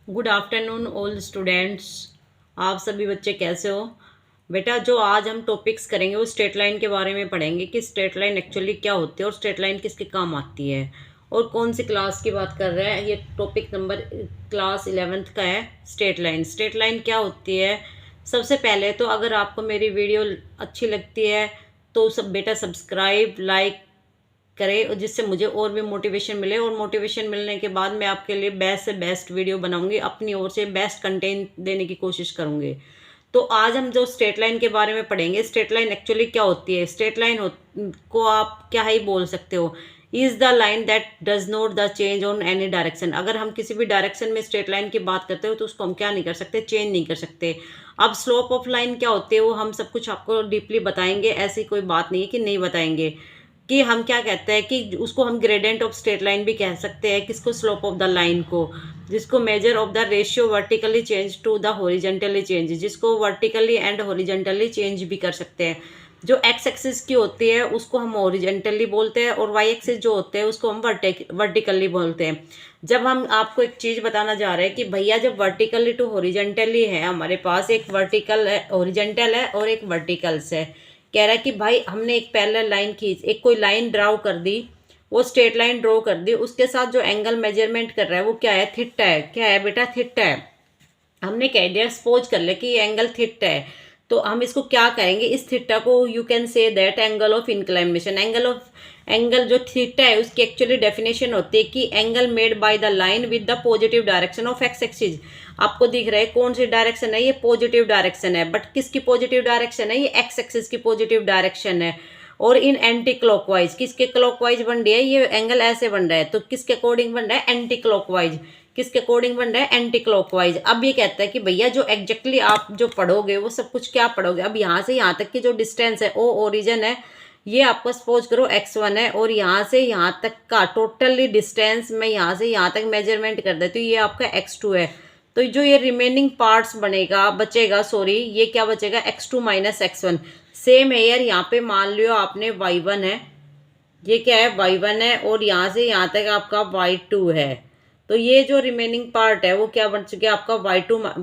Good afternoon all students. आप सभी बच्चे कैसे हो? बेटा, जो आज हम टॉपिक्स करेंगे वो स्ट्रेट लाइन के बारे में पढ़ेंगे कि स्ट्रेट लाइन एक्चुअली क्या होती है और स्ट्रेट लाइन किसके काम आती है और कौन सी क्लास की बात कर रहे हैं। ये टॉपिक नंबर क्लास 11th का है। स्ट्रेट लाइन क्या होती है? सबसे पहले तो अगर आपको मेरी वीडियो अच्छी लगती है तो सब बेटा सब्सक्राइब लाइक करें और जिससे मुझे और भी मोटिवेशन मिले, और मोटिवेशन मिलने के बाद मैं आपके लिए बेस्ट से बेस्ट वीडियो बनाऊंगी, अपनी ओर से बेस्ट कंटेंट देने की कोशिश करूंगी। तो आज हम जो स्ट्रेट लाइन के बारे में पढ़ेंगे, स्ट्रेट लाइन एक्चुअली क्या होती है। स्ट्रेट लाइन को आप क्या ही बोल सकते हो, is the line that does not the change on any direction. अगर हम किसी भी डायरेक्शन में स्ट्रेट लाइन की बात करते हो तो उसको हम क्या नहीं कर सकते, चेंज नहीं कर सकते। अब स्लोप ऑफ लाइन क्या होती है वो हम सब कुछ आपको डीपली बताएंगे, ऐसी कोई बात नहीं है कि नहीं बताएंगे। कि हम क्या कहते हैं कि उसको हम ग्रेडियंट ऑफ स्ट्रेट लाइन भी कह सकते हैं, किसको, स्लोप ऑफ द लाइन को, जिसको measure of the ratio vertically change to the horizontally change, जिसको वर्टिकली एंड हॉरिजेंटली चेंज भी कर सकते हैं। जो एक्स एक्सिस की होती है उसको हम हॉरिजेंटली बोलते हैं और वाई एक्सिस जो होते हैं उसको हम वर्टिकली बोलते हैं। जब हम आपको एक चीज़ बताना जा रहे हैं कि भैया जब वर्टिकली टू हॉरिजेंटली है, हमारे पास एक वर्टिकल है, हॉरिजेंटल है और एक वर्टिकल्स है। कह रहा है कि भाई हमने एक पैरेलल लाइन खींच, एक कोई लाइन ड्राउ कर दी, वो स्ट्रेट लाइन ड्रॉ कर दी, उसके साथ जो एंगल मेजरमेंट कर रहा है वो क्या है, थीटा है। क्या है बेटा, थीटा है। हमने कह दिया, सपोज कर ले कि ये एंगल थीटा है, तो हम इसको क्या करेंगे, इस थीटा को you can say that angle of inclination. Angle जो थीटा है उसकी एक्चुअली डेफिनेशन होती है कि angle made by the line with the positive direction of x axis. आपको दिख रहा है कौन सी डायरेक्शन है, ये पॉजिटिव डायरेक्शन है, बट किसकी पॉजिटिव डायरेक्शन है, ये एक्स एक्सिस की पॉजिटिव डायरेक्शन है। और इन एंटी क्लॉकवाइज, किसके क्लॉकवाइज बन रही है, ये एंगल ऐसे बन रहा है, तो किसके अकॉर्डिंग बन रहा है, एंटी क्लॉकवाइज। किसके अकॉर्डिंग बन रहा है, एंटी क्लॉकवाइज। अब ये कहता है कि भैया जो एग्जैक्टली आप जो पढ़ोगे वो सब कुछ क्या पढ़ोगे। अब यहाँ से यहाँ तक की जो डिस्टेंस है, ओ ओरिजिन है, ये आपको सपोज करो x1 है, और यहाँ से यहाँ तक का टोटली डिस्टेंस मैं यहाँ से यहाँ तक मेजरमेंट कर देती हूँ, ये आपका x2 है। तो जो ये रिमेनिंग पार्ट्स बचेगा, सॉरी, ये क्या बचेगा, x2 माइनस x1। सेम है यार, यहाँ पे मान लियो आपने y1 है, ये क्या है, y1 है, और यहाँ से यहाँ तक आपका y2 है। तो ये जो रिमेनिंग पार्ट है वो क्या बच गया आपका,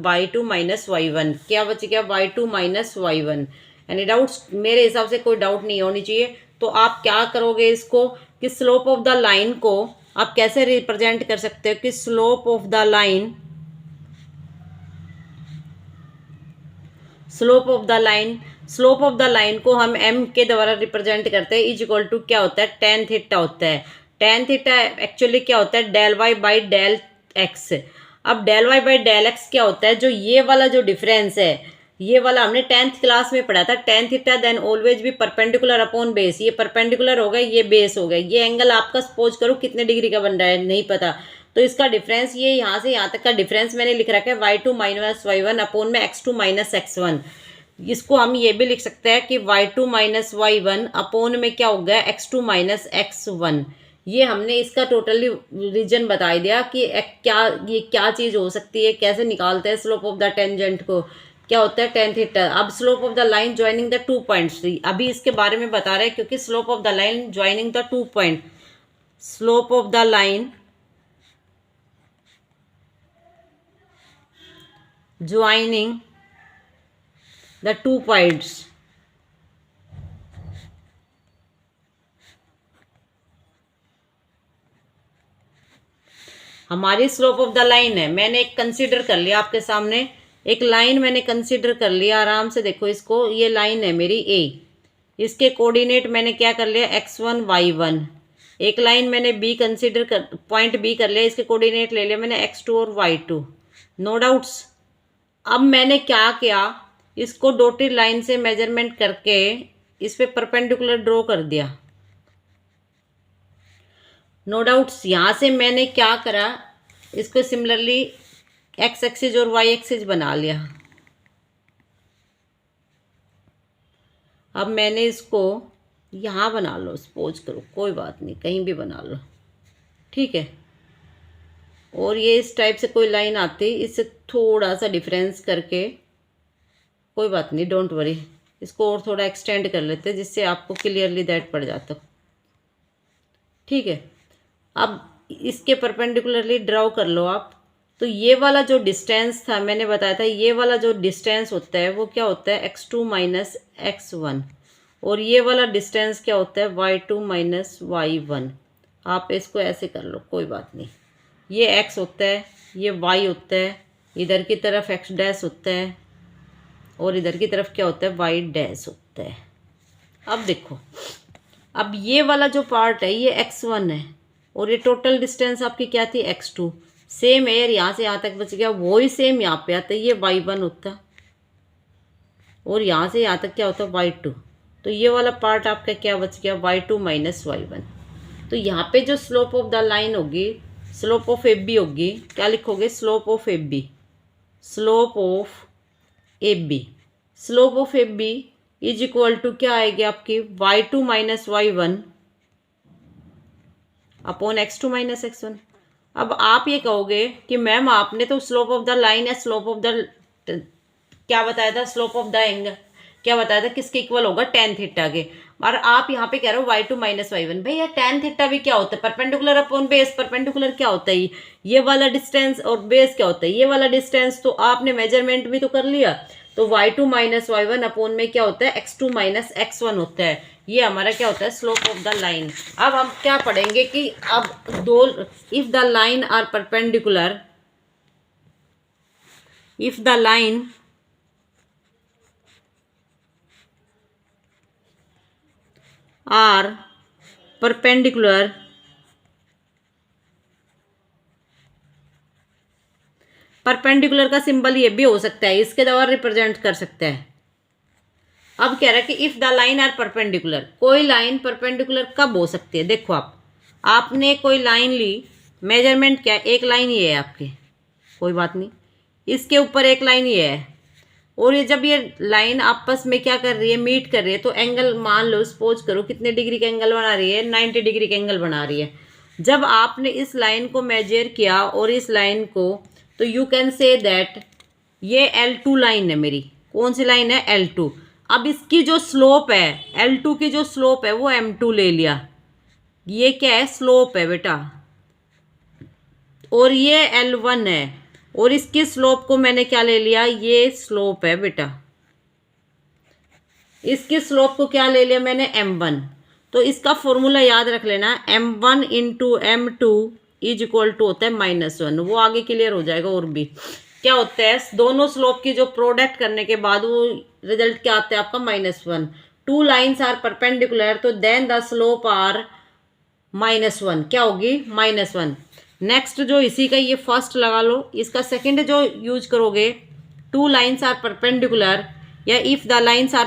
y2 माइनस y1। क्या बच गया, y2 minus y1। Any doubts? मेरे हिसाब से कोई डाउट नहीं होनी चाहिए। तो आप क्या करोगे इसको, कि स्लोप ऑफ द लाइन को आप कैसे रिप्रेजेंट कर सकते हो, कि slope of the line, slope of the line को हम m के द्वारा रिप्रेजेंट करते हैं, इज इक्वल टू क्या होता है, टेन थीटा होता है। टेन थीटा एक्चुअली क्या होता है, del Y by del X. अब del Y by del X क्या होता है, जो ये वाला जो डिफरेंस है, ये वाला हमने 10th क्लास में पढ़ा था, टेन थीटा देन ऑलवेज भी परपेंडिकुलर अपॉन बेस। ये परपेंडिकुलर हो गया, ये बेस हो गया। ये एंगल आपका सपोज करो कितने डिग्री का बन रहा है, नहीं पता, तो इसका डिफरेंस, ये यहाँ से यहाँ तक का डिफरेंस मैंने लिख रखा है y2 माइनस y1 अपॉन में x2 माइनस x1। इसको हम ये भी लिख सकते हैं कि y2 माइनस y1 अपॉन में क्या हो गया, x2 माइनस x1। ये हमने इसका टोटली रीजन बता दिया कि ये क्या चीज़ हो सकती है, कैसे निकालते हैं स्लोप ऑफ द टेंजेंट को, क्या होता है, टेन थीटा। अब slope of the line joining the 2 points, अभी इसके बारे में बता रहे हैं, क्योंकि slope of the line joining the 2 point, slope of the line joining the 2 points, हमारी स्लोप ऑफ द लाइन है। मैंने एक कंसीडर कर लिया आपके सामने, एक लाइन मैंने कंसीडर कर लिया, आराम से देखो इसको, ये लाइन है मेरी ए, इसके कोऑर्डिनेट मैंने क्या कर लिया, x1 y1। एक लाइन मैंने बी कंसीडर कर, पॉइंट बी कर लिया, इसके कोऑर्डिनेट ले लिया मैंने x2 और y2। No doubts? अब मैंने क्या किया, इसको डॉटेड लाइन से मेजरमेंट करके इस पे परपेंडिकुलर ड्रॉ कर दिया। No doubts? यहाँ से मैंने क्या करा, इसको सिमिलरली एक्स एक्सिस और वाई एक्सिस बना लिया। अब मैंने इसको यहाँ बना लो, सपोज करो, कोई बात नहीं, कहीं भी बना लो, ठीक है। और ये इस टाइप से कोई लाइन आती, इससे थोड़ा सा डिफरेंस करके, कोई बात नहीं, डोंट वरी, इसको और थोड़ा एक्सटेंड कर लेते हैं जिससे आपको क्लियरली दैट पड़ जाता, ठीक है। अब इसके परपेंडिकुलरली ड्रॉ कर लो आप, तो ये वाला जो डिस्टेंस था मैंने बताया था, ये वाला जो डिस्टेंस होता है वो क्या होता है x2 माइनस x1, और ये वाला डिस्टेंस क्या होता है y2 माइनस y1। आप इसको ऐसे कर लो, कोई बात नहीं। ये x होता है, ये y होता है, इधर की तरफ x डैश होता है और इधर की तरफ क्या होता है y डैश होता है। अब देखो, अब ये वाला जो पार्ट है ये x1 है और ये टोटल डिस्टेंस आपकी क्या थी x2। सेम एयर यहाँ से यहाँ तक बच गया, वो ही सेम यहाँ पे आता है, ये y1 होता और यहाँ से यहाँ तक क्या होता है y2। तो ये वाला पार्ट आपका क्या बच गया y2 माइनस y1। तो यहाँ पे जो स्लोप ऑफ द लाइन होगी, स्लोप ऑफ एफ बी होगी, क्या लिखोगे slope of F B, slope of F B, slope of F B is equal to क्या आएगी आपकी y2 minus y1 upon x2 minus x1। अब आप ये कहोगे कि मैम आपने तो स्लोप ऑफ द लाइन या स्लोप ऑफ द क्या बताया था, स्लोप ऑफ द एंगल क्या बताया था, किसके इक्वल होगा tan थीटा के। और आप यहाँ पे कह रहे हो y2 माइनस y1। भाई यार tan थीटा भी क्या होता है, परपेंडिकुलर अपॉन बेस। परपेंडिकुलर क्या होता है, ये वाला डिस्टेंस, और बेस क्या होता है ये वाला डिस्टेंस। तो आपने मेजरमेंट भी तो कर लिया। तो y2 माइनस y1 अपॉन में क्या होता है x2 माइनस x1 होता है। ये हमारा क्या होता है स्लोप ऑफ द लाइन। अब हम क्या पढ़ेंगे कि अब दो, if the line are perpendicular, if the line are perpendicular perpendicular का सिंबल ये भी हो सकता है, इसके द्वारा रिप्रेजेंट कर सकते हैं। अब कह रहा है कि if the line are perpendicular, कोई लाइन परपेंडिकुलर कब हो सकती है। देखो आपने कोई लाइन ली, मेजरमेंट क्या है, एक लाइन ये है आपकी, कोई बात नहीं, इसके ऊपर एक लाइन ये है, और ये जब ये लाइन आपस में क्या कर रही है, मीट कर रही है, तो एंगल मान लो, सपोज करो कितने डिग्री का एंगल बना रही है, 90 डिग्री का एंगल बना रही है। जब आपने इस लाइन को मेजर किया और इस लाइन को, तो यू कैन से दैट ये L2 लाइन है मेरी। कौन सी लाइन है, L2। अब इसकी जो स्लोप है, L2 की जो स्लोप है वो M2 ले लिया, ये क्या है स्लोप है बेटा, और ये L1 है, और इसकी स्लोप को मैंने क्या ले लिया, ये स्लोप है बेटा, इसकी स्लोप को क्या ले लिया मैंने M1। तो इसका फॉर्मूला याद रख लेना, M1 into M2 is equal to होता है -1। वो आगे क्लियर हो जाएगा। और भी क्या होता है, दोनों स्लोप की जो प्रोडक्ट करने के बाद वो रिजल्ट क्या आता है आपका -1। टू लाइन्स आर परपेंडिकुलर, तो देन द स्लोप आर -1, क्या होगी -1। नेक्स्ट जो इसी का ये फर्स्ट लगा लो, इसका सेकंड जो यूज करोगे, टू लाइन्स आर परपेंडिकुलर, या if the lines are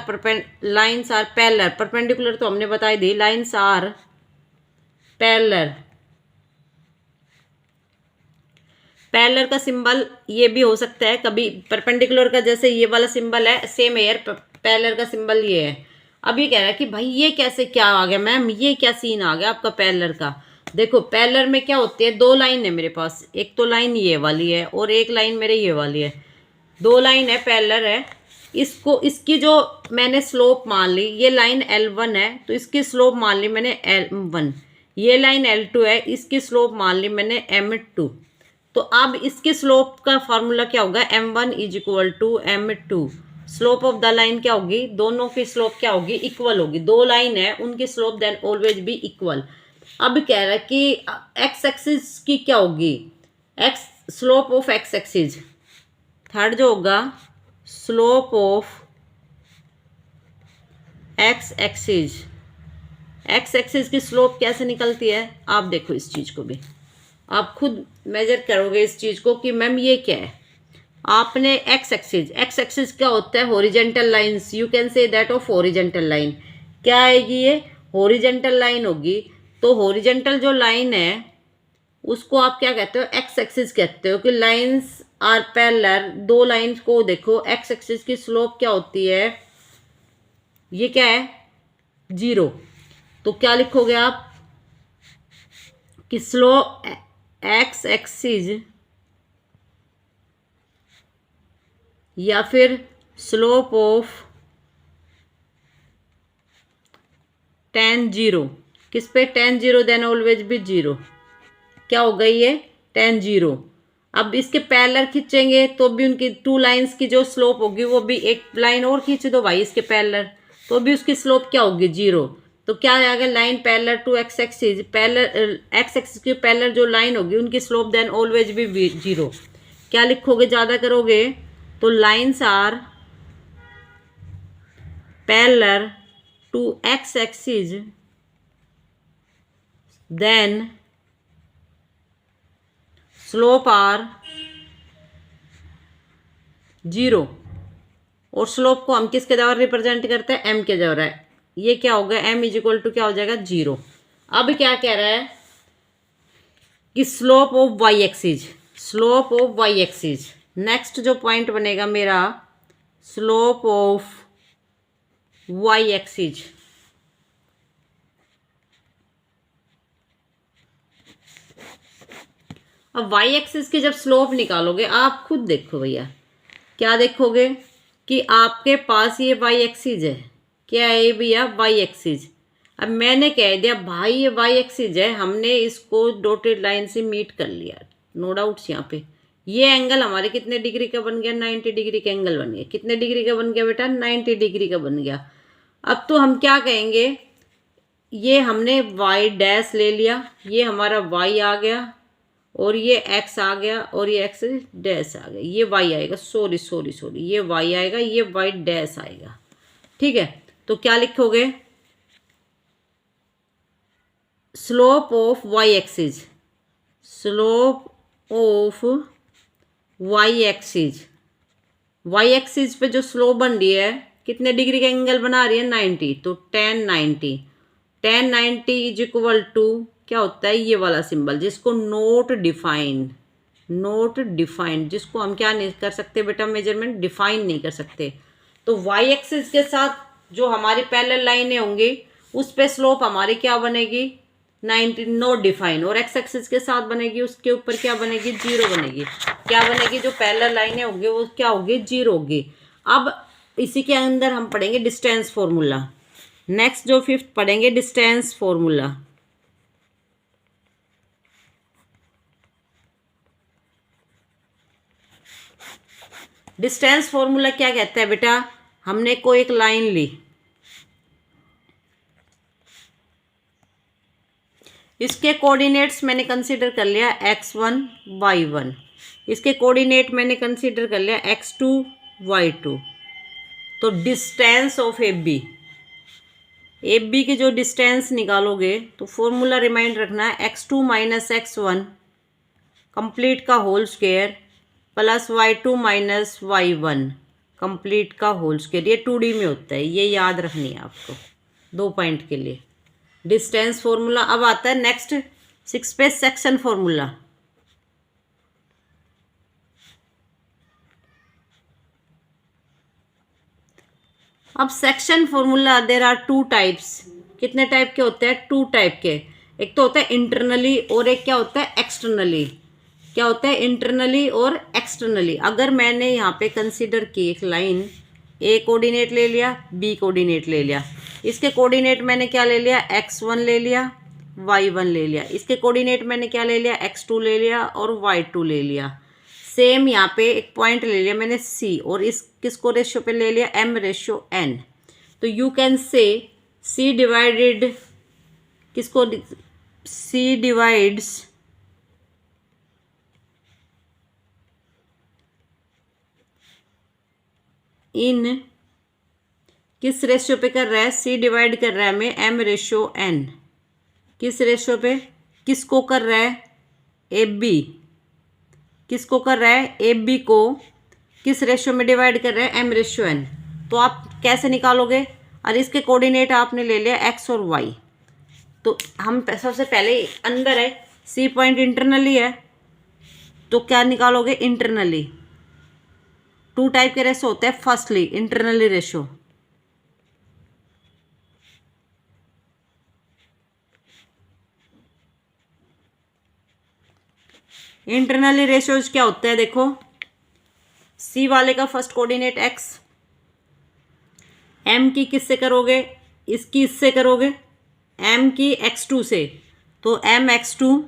parallel. Perpendicular तो हमने बताई दी, लाइन्स आर पैरेलल। पैरेलल का सिंबल ये भी हो सकता है कभी परपेंडिकुलर का, जैसे ये वाला सिंबल है सेम एयर, पैरेलल का सिंबल ये है। अब ये कह रहा है कि भाई ये कैसे क्या आ गया मैम, ये क्या सीन आ गया आपका पैरेलल का। देखो पैरेलल में क्या होती है, दो लाइन है मेरे पास, एक तो लाइन ये वाली है और एक लाइन मेरे ये वाली है, दो लाइन है पैरेलल है। इसको, इसकी जो मैंने स्लोप मान ली, ये लाइन L1 है तो इसकी स्लोप मान ली मैंने M1, ये लाइन L2 है, इसकी स्लोप मान ली मैंने M2। तो अब इसकी स्लोप का फॉर्मूला क्या होगा, M1 is equal to M2। Slope of the line क्या होगी, दोनों की स्लोप क्या होगी, इक्वल होगी। दो लाइन है उनकी slope then always be equal. अब कह रहा है कि एक्स एक्सिस की क्या होगी, x slope of x axis, third जो होगा slope of x axis. X axis की स्लोप कैसे निकलती है, आप देखो इस चीज़ को भी आप खुद मेजर करोगे इस चीज़ को कि मैम ये क्या है। आपने एक्स एक्सिस क्या होता है, horizontal lines, you can say that of horizontal line. क्या आएगी, ये हॉरिजेंटल लाइन होगी। तो हॉरिजेंटल जो लाइन है उसको आप क्या कहते हो, एक्स एक्सिस कहते हो। कि लाइंस आर पैरेलल, दो लाइंस को देखो, एक्स एक्सिस की स्लोप क्या होती है, ये क्या है 0। तो क्या लिखोगे आप कि स्लोप एक्स एक्सिस या फिर स्लोप ऑफ tan 0, किस पे tan 0 देन ऑलवेज भी 0, क्या हो गई ये tan 0। अब इसके पैरेलल खींचेंगे तो भी उनकी टू लाइंस की जो स्लोप होगी वो भी, एक लाइन और खींच दो भाई इसके पैरेलल, तो भी उसकी स्लोप क्या होगी, 0। तो क्या आ गया, line parallel to x axis, parallel x axis के पैरेलल जो लाइन होगी उनकी स्लोप देन ऑलवेज भी 0। क्या लिखोगे, ज़्यादा करोगे तो lines are parallel to x axis then slope are 0। और स्लोप को हम किसके द्वारा रिप्रेजेंट करते हैं, m के द्वारा। ये क्या हो गया, m इज इक्वल टू क्या हो जाएगा, 0। अब क्या कह रहा है कि slope of y axis, slope of y axis. Next जो पॉइंट बनेगा मेरा, स्लोप ऑफ y एक्सिस। अब y एक्सिस की जब स्लोप निकालोगे आप खुद देखो भैया, क्या देखोगे कि आपके पास ये y एक्सिस है, क्या है ये भैया, y एक्सिस। अब मैंने कह दिया भाई ये y एक्सिस है, हमने इसको डॉटेड लाइन से मीट कर लिया, नो डाउट्स। यहाँ पे ये एंगल हमारे कितने डिग्री का बन गया, 90 डिग्री का एंगल बन गया। कितने डिग्री का बन गया बेटा, 90 डिग्री का बन गया। अब तो हम क्या कहेंगे, ये हमने y डैश ले लिया, ये हमारा y आ गया, और ये x आ गया, और ये x डैश आ गया, ये y आएगा, सॉरी सॉरी सॉरी, ये y आएगा, ये y डैश आएगा। ठीक है, तो क्या लिखोगे, slope of y axis, slope of y axis, y axis पे जो स्लोप बन रही है कितने डिग्री का एंगल बना रही है, 90। तो tan 90, tan 90 is equal to क्या होता है, ये वाला सिंबल जिसको नोट डिफाइन, नोट डिफाइंड, जिसको हम क्या नहीं कर सकते बेटा, मेजरमेंट डिफाइन नहीं कर सकते। तो y एक्सिस के साथ जो हमारी पैरेलल लाइनें होंगी उस पे स्लोप हमारी क्या बनेगी, 90 नोट डिफाइन, और x एक्सिस के साथ बनेगी उसके ऊपर क्या बनेगी, 0 बनेगी। क्या बनेगी, जो पैरेलल लाइनें होंगी वो क्या होगी, 0 होगी। अब इसी के अंदर हम पढ़ेंगे डिस्टेंस फॉर्मूला। नेक्स्ट जो 5th पढ़ेंगे डिस्टेंस फॉर्मूला। डिस्टेंस फॉर्मूला क्या कहता है बेटा, हमने कोई एक लाइन ली, इसके कोऑर्डिनेट्स मैंने कंसीडर कर लिया x1 y1, इसके कोऑर्डिनेट मैंने कंसीडर कर लिया x2 y2। तो डिस्टेंस ऑफ AB की जो डिस्टेंस निकालोगे तो फॉर्मूला रिमाइंड रखना है, x2 माइनस x1 कंप्लीट का whole square plus y2 minus y1 complete का होल स्क्वायर। ये 2D में होता है, ये याद रखनी है आपको 2 पॉइंट के लिए। Distance formula. अब आता है नेक्स्ट 6 पे सेक्शन फॉर्मूला। अब section formula there are 2 types. कितने टाइप के होते हैं, 2 टाइप के। एक तो होता है इंटरनली और एक क्या होता है एक्सटर्नली। क्या होता है इंटरनली और एक्सटर्नली। अगर मैंने यहाँ पे कंसीडर की एक लाइन, ए कोऑर्डिनेट ले लिया, बी कोऑर्डिनेट ले लिया, इसके कोऑर्डिनेट मैंने क्या ले लिया, x1 ले लिया, y1 ले लिया, इसके कोऑर्डिनेट मैंने क्या ले लिया, x2 ले लिया और y2 ले लिया। सेम यहाँ पे एक पॉइंट ले लिया मैंने C, और इस किसको रेशियो पे ले लिया, m/n। तो you can say C divided किसको, C डिवाइड्स इन किस रेशियो पे कर रहा है, C डिवाइड कर रहा है हमें m/n। किस रेशियो पे, किसको कर रहा है, AB। किसको कर रहा है, AB को किस रेशियो में डिवाइड कर रहा है, m/n। तो आप कैसे निकालोगे, और इसके कोऑर्डिनेट आपने ले लिया x और y। तो हम सबसे पहले अंदर है, C पॉइंट इंटरनली है, तो क्या निकालोगे इंटरनली। 2 टाइप के रेशियो होते हैं। Firstly internally ratio, internally ratios क्या होता है, देखो सी वाले का फर्स्ट कोऑर्डिनेट x, m की किससे करोगे, इसकी इससे करोगे, m की x2 से, तो m x2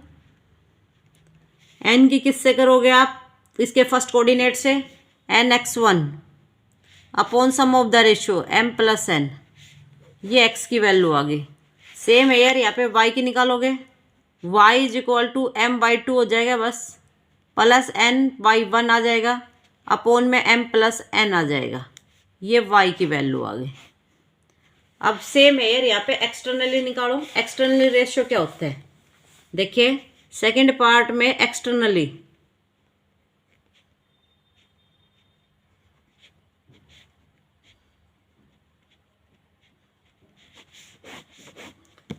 एन की किससे करोगे आप, इसके फर्स्ट कोऑर्डिनेट से, nx1 upon sum of the ratio m plus n, ये x की वैल्यू आ गई। सेम है यार, यहाँ पे y की निकालोगे, y is equal to m/2 हो जाएगा बस, प्लस n/1 आ जाएगा, अपॉन में m प्लस n आ जाएगा, ये y की वैल्यू आ गई। अब सेम है यार, यहाँ पे एक्सटर्नली निकालो, एक्सटर्नली रेशियो क्या होता है, देखिए सेकंड पार्ट में एक्सटर्नली,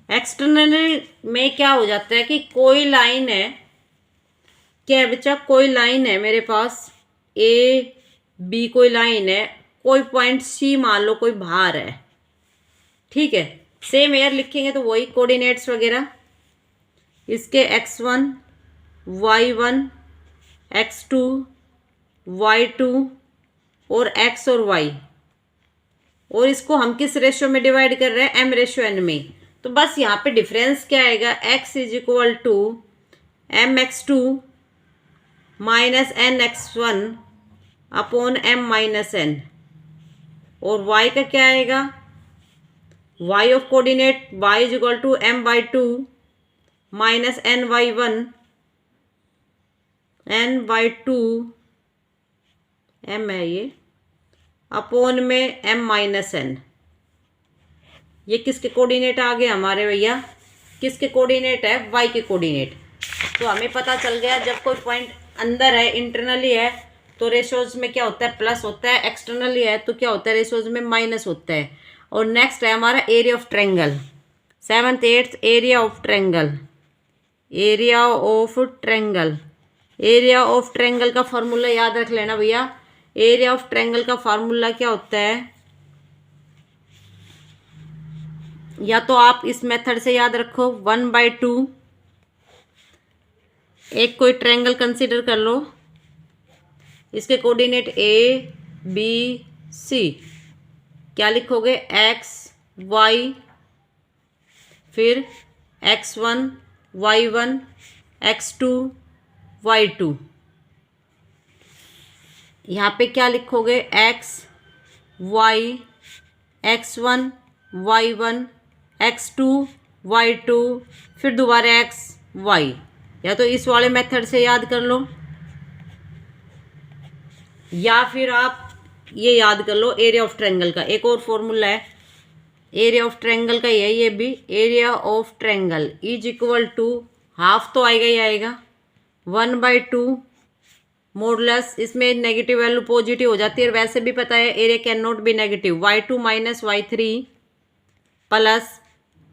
एक्सटर्नली में क्या हो जाता है कि कोई लाइन है, क्या बच्चा, कोई लाइन है मेरे पास ए बी, कोई लाइन है, कोई पॉइंट सी मान लो कोई बाहर है, ठीक है। सेम एयर लिखेंगे तो वही कोऑर्डिनेट्स वगैरह, इसके x1 y1 x2 y2 और x और y, और इसको हम किस रेशियो में डिवाइड कर रहे हैं, m रेशियो n में। तो बस यहाँ पे डिफरेंस क्या आएगा, x is equal to mx2 minus nx1 upon m minus n, और y का क्या आएगा, y of coordinate y is equal to m/2 minus n/1 n/2 m है ये, अपॉन में m माइनस n। ये किसके कोऑर्डिनेट आ गए हमारे भैया, किसके कोऑर्डिनेट है, y के कोऑर्डिनेट। तो हमें पता चल गया जब कोई पॉइंट अंदर है, इंटरनली है, तो रेशियोज में क्या होता है, प्लस होता है, एक्सटर्नली है तो क्या होता है, रेशियोज में माइनस होता है। और नेक्स्ट है हमारा area of triangle, 7th 8th area of triangle, area of triangle, area of triangle का फॉर्मूला याद रख लेना भैया। एरिया ऑफ ट्रायंगल का फॉर्मूला क्या होता है, या तो आप इस मेथड से याद रखो, 1/2, एक कोई ट्रायंगल कंसीडर कर लो, इसके कोऑर्डिनेट ए बी सी, क्या लिखोगे, x y, फिर x1 y1 x2 y2, यहाँ पे क्या लिखोगे, x y x1 y1 x2 y2, फिर दोबारा x y, या तो इस वाले मेथड से याद कर लो, या फिर आप ये याद कर लो एरिया ऑफ ट्रायंगल का। एक और फॉर्मूला है एरिया ऑफ ट्रायंगल का, ये भी area of triangle is equal to, half तो आएगा ही आएगा, 1/2 मोडलेस, इसमें नेगेटिव वैल्यू पॉजिटिव हो जाती है, और वैसे भी पता है area can not be negative, y2 minus y3 plus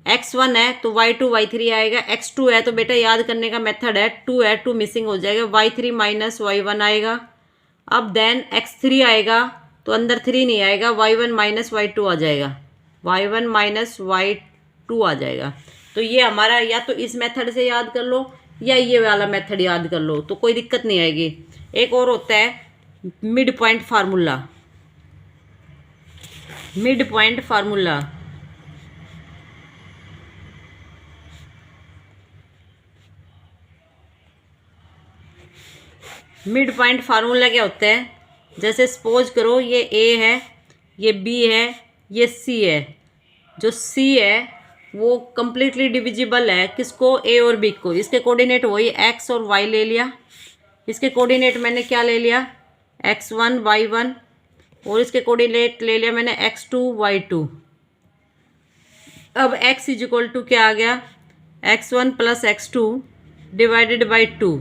x1 है तो y2 y3 आएगा, x2 है तो बेटा याद करने का मेथड है, 2 है 2 मिसिंग हो जाएगा, y3 माइनस y1 आएगा। अब देन x3 आएगा तो अंदर 3 नहीं आएगा, y1 माइनस y2 आ जाएगा, y1 माइनस y2 आ जाएगा। तो ये हमारा, या तो इस मेथड से याद कर लो या ये वाला मेथड याद कर लो, तो कोई दिक्कत नहीं आएगी। एक और होता है mid point formula, mid point formula, mid point formula क्या होता है, जैसे सपोज करो ये ए है, ये बी है, ये सी है, जो सी है वो कम्प्लीटली डिविजिबल है किसको, ए और बी को, इसके कोऑर्डिनेट वही एक्स और वाई ले लिया, इसके कोऑर्डिनेट मैंने क्या ले लिया, x1 y1, और इसके कोऑर्डिनेट ले लिया मैंने x2 y2। अब x इज इक्वल टू क्या आ गया, x1 plus x2 divided by 2,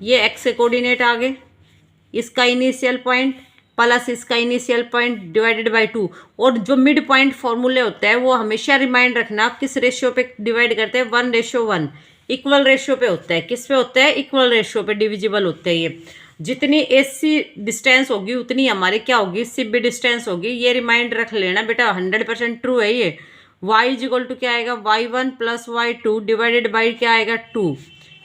ये x के कोऑर्डिनेट आ गए, इसका इनिशियल पॉइंट प्लस इसका इनिशियल पॉइंट डिवाइडेड बाई 2। और जो मिड पॉइंट फॉर्मूले होता है वो हमेशा रिमाइंड रखना किस रेशियो पे डिवाइड करते हैं, 1:1, इक्वल रेशियो पे होता है। किस पे होता है, इक्वल रेशियो पे डिविजिबल होते हैं ये। जितनी एसी डिस्टेंस होगी उतनी हमारी क्या होगी, सीबी डिस्टेंस होगी, ये रिमाइंड रख लेना बेटा, 100% ट्रू है ये। y इज इक्वल टू क्या आएगा, y1 plus y2 divided by क्या आएगा 2।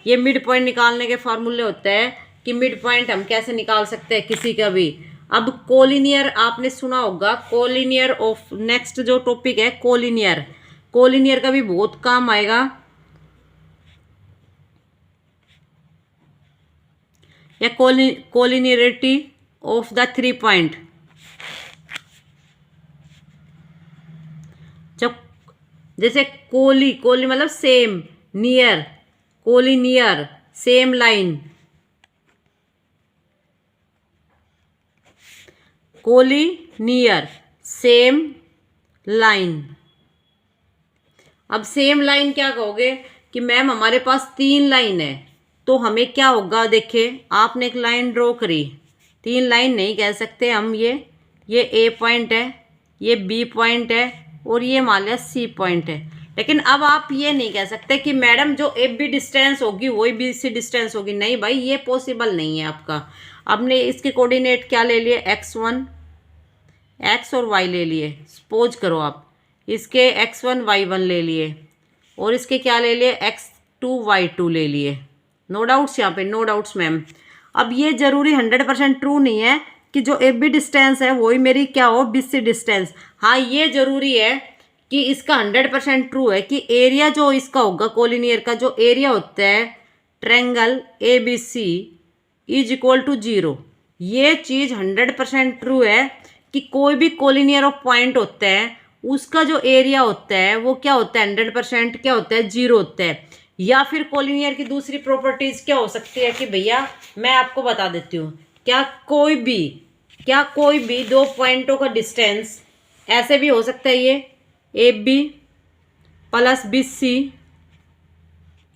ये मिड पॉइंट निकालने के फॉर्मूले होते हैं कि मिड पॉइंट हम कैसे निकाल सकते हैं किसी का भी। अब कोलिनियर आपने सुना होगा, कोलिनियर ऑफ, नेक्स्ट जो टॉपिक है कोलिनियर, कोलिनियर का भी बहुत काम आएगा। या कोलिनियरिटी ऑफ द 3 पॉइंट। जब जैसे कोली मतलब same, near, collinear same line, collinear same line. अब सेम लाइन क्या कहोगे कि मैम हमारे पास 3 लाइन है, तो हमें क्या होगा, देखिए आपने एक लाइन ड्रॉ करी, 3 लाइन नहीं कह सकते हम, ये ए पॉइंट है, ये बी पॉइंट है और ये मान लिया सी पॉइंट है। लेकिन अब आप ये नहीं कह सकते कि मैडम जो ए बी डिस्टेंस होगी वही बी सी डिस्टेंस होगी, नहीं भाई ये पॉसिबल नहीं है आपका। आपने इसके कोऑर्डिनेट क्या ले लिए, x1 x और y ले लिए, सपोज करो आप इसके x1 y1 ले लिए और इसके क्या ले लिए, x2 y2 ले लिए। नो डाउट्स यहाँ पे, नो डाउट्स मैम। अब ये जरूरी 100% ट्रू नहीं है कि जो ए बी डिस्टेंस है वही मेरी क्या हो, बी सी डिस्टेंस। हाँ ये जरूरी है कि इसका 100% ट्रू है कि एरिया जो इसका होगा कोलिनियर का, जो एरिया होता है triangle A B C is equal to 0। ये चीज़ 100% ट्रू है कि कोई भी कोलिनियर ऑफ पॉइंट होता है उसका जो एरिया होता है वो क्या होता है, 100% क्या होता है, 0 होता है। या फिर कोलिनियर की दूसरी प्रॉपर्टीज क्या हो सकती है कि भैया मैं आपको बता देती हूँ, क्या कोई भी 2 पॉइंटों का डिस्टेंस ऐसे भी हो सकता है, ये A B plus B C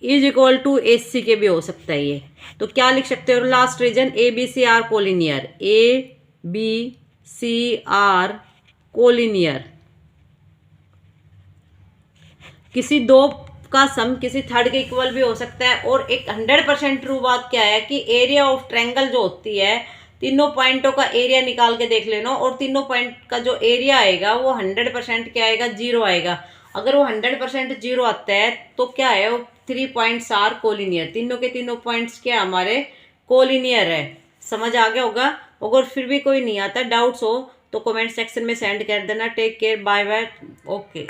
is equal to A C के भी हो सकता है ये। तो क्या लिख सकते हो, last reason A B C are collinear, A B C are collinear. किसी 2 का सम किसी थर्ड के इक्वल भी हो सकता है। और एक 100% ट्रू बात क्या है कि एरिया ऑफ ट्रायंगल जो होती है, तीनों पॉइंटों का एरिया निकाल के देख लेना, और तीनों पॉइंट का जो एरिया आएगा वो 100% क्या आएगा, 0 आएगा। अगर वो 100% 0 आता है तो क्या है, वो 3 पॉइंट्स आर कोलिनियर, तीनों के तीनों पॉइंट्स क्या हमारे कोलिनियर है। समझ आ गया होगा। अगर फिर भी कोई नहीं आता, डाउट्स हो तो कमेंट सेक्शन में सेंड कर देना। Take care, bye bye, okay.